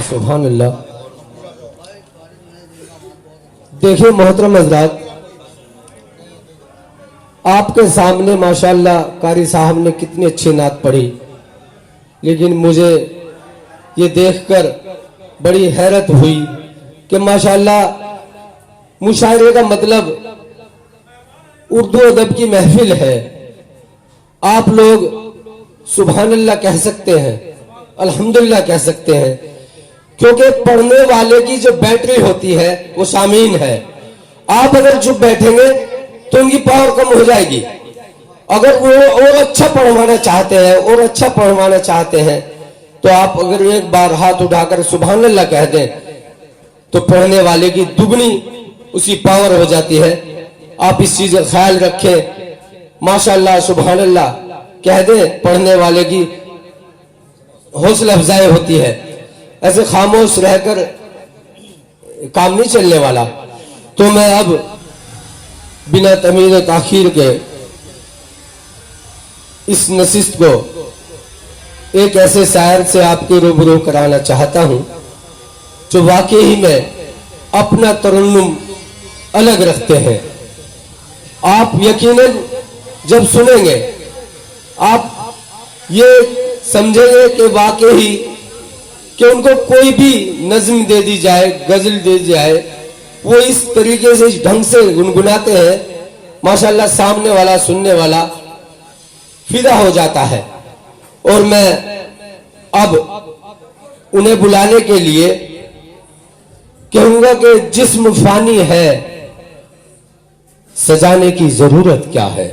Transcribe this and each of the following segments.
सुभान अल्लाह। देखिए मोहतरम हज़रात, आपके सामने माशाअल्लाह कारी साहब ने कितनी अच्छी नात पढ़ी, लेकिन मुझे ये देखकर बड़ी हैरत हुई कि माशाअल्लाह मुशायरे का मतलब उर्दू अदब की महफिल है। आप लोग सुभान अल्लाह कह सकते हैं, अल्हम्दुलिल्लाह कह सकते हैं, क्योंकि पढ़ने वाले की जो बैटरी होती है वो सामीन है। आप अगर चुप बैठेंगे तो उनकी पावर कम हो जाएगी। अगर वो और अच्छा पढ़वाना चाहते हैं और अच्छा पढ़वाना चाहते हैं तो आप अगर एक बार हाथ उठाकर सुभान अल्लाह कह दें तो पढ़ने वाले की दुगनी उसी पावर हो जाती है। आप इस चीज का ख्याल रखें। माशाअल्लाह सुभान अल्लाह कह दें, पढ़ने वाले की हौसला अफजाई होती है। ऐसे खामोश रहकर काम नहीं चलने वाला। तो मैं अब बिना तमीज़ ताखीर के इस नशिस्त को एक ऐसे शायर से आपके रूबरू कराना चाहता हूं जो वाकई में अपना तरन्नुम अलग रखते हैं। आप यकीनन जब सुनेंगे आप ये समझेंगे कि वाकई कि उनको कोई भी नज्म दे दी जाए, गजल दे दी जाए, वो इस तरीके से इस ढंग से गुनगुनाते हैं, माशाअल्लाह सामने वाला सुनने वाला फिदा हो जाता है। और मैं अब उन्हें बुलाने के लिए कहूंगा कि जिस्म फानी है, सजाने की जरूरत क्या है।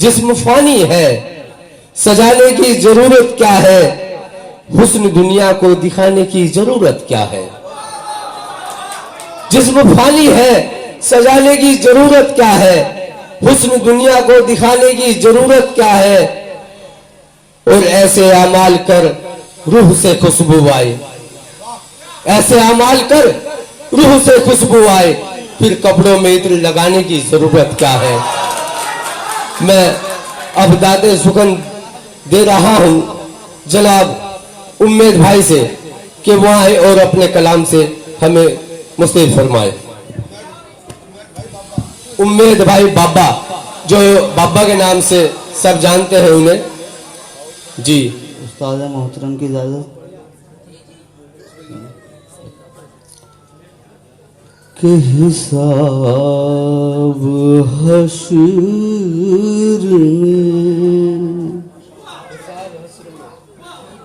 जिस्म फानी है, सजाने की जरूरत क्या है, हुस्न दुनिया को दिखाने की जरूरत क्या है। जिस्म फानी है, सजाने की जरूरत क्या है, हुस्न दुनिया को दिखाने की जरूरत क्या है। और ऐसे अमाल कर रूह से खुशबू आए, ऐसे अमाल कर रूह से खुशबू आए, फिर कपड़ों में इत्र लगाने की जरूरत क्या है। मैं अब दादे सुगंध दे रहा हूं जनाब उम्मेद भाई से कि वो आए और अपने कलाम से हमें मुस्तैद फरमाए। उम्मेद भाई बाबा, जो बाबा के नाम से सब जानते हैं उन्हें। जी उस्ताद मोहतरम की इजाजत के हिसाब हश्र में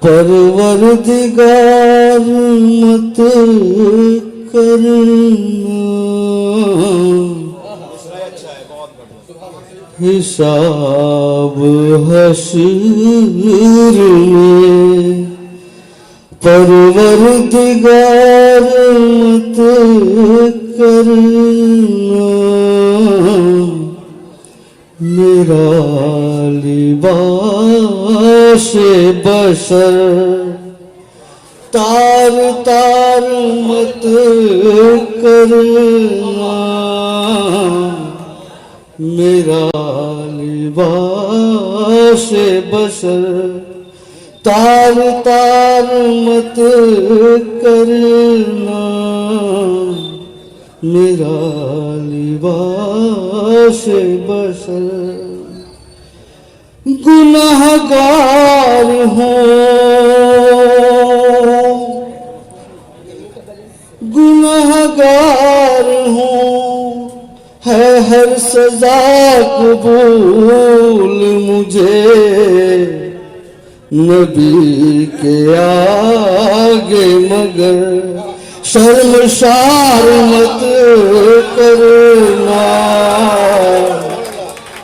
परवरदिगार मत करना, हिसाब हश्र में परवरदिगार मत करना। मेरा लिबास बशर तार तार मत करना, मेरा लिबास बशर तार तार मत करना। मेरा लिबास बशर गुनाहगार हूँ, गुनाहगार हूँ, है हर सजा कबूल मुझे। नबी के आगे मगर शर्मसार मत करना,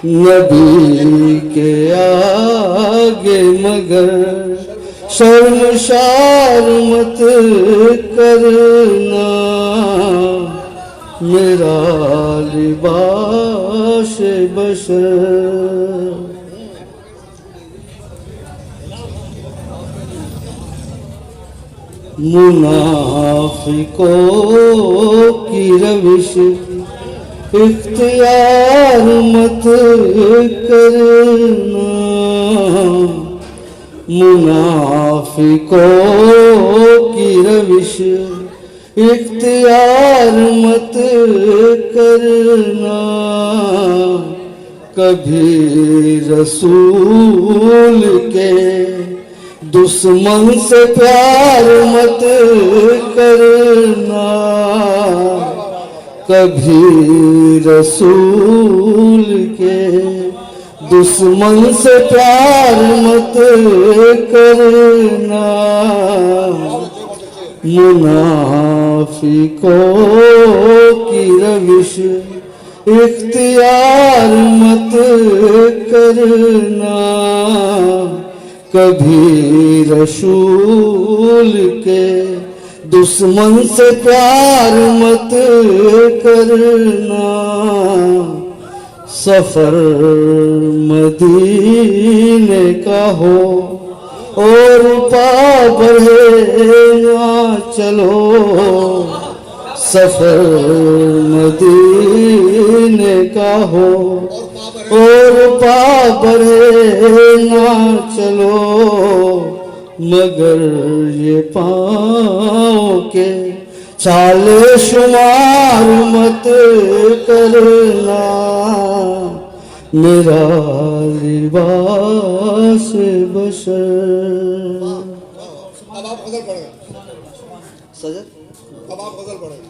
नबी के आगे मगर शर्मसार मत करना। मेरा लिबास बशर मुनाफिकों की रविश इख्तियार मत करना, मुनाफिकों की रविश इख्तियार मत करना, कभी रसूल के दुश्मन से प्यार मत करना, कभी रसूल के दुश्मन से प्यार मत करना, मुनाफिकों की रविश इख्तियार मत करना, कभी रसूल के दुश्मन से प्यार मत करना। सफर मदीने का हो और पार ना चलो, सफर मदीने का हो और पार ना चलो, मगर ये पाँव के चाले शुमार मत करना, मेरा लिबास बशर। अब आप गजल पढ़ें। सजद अब आप गजल पढ़ें।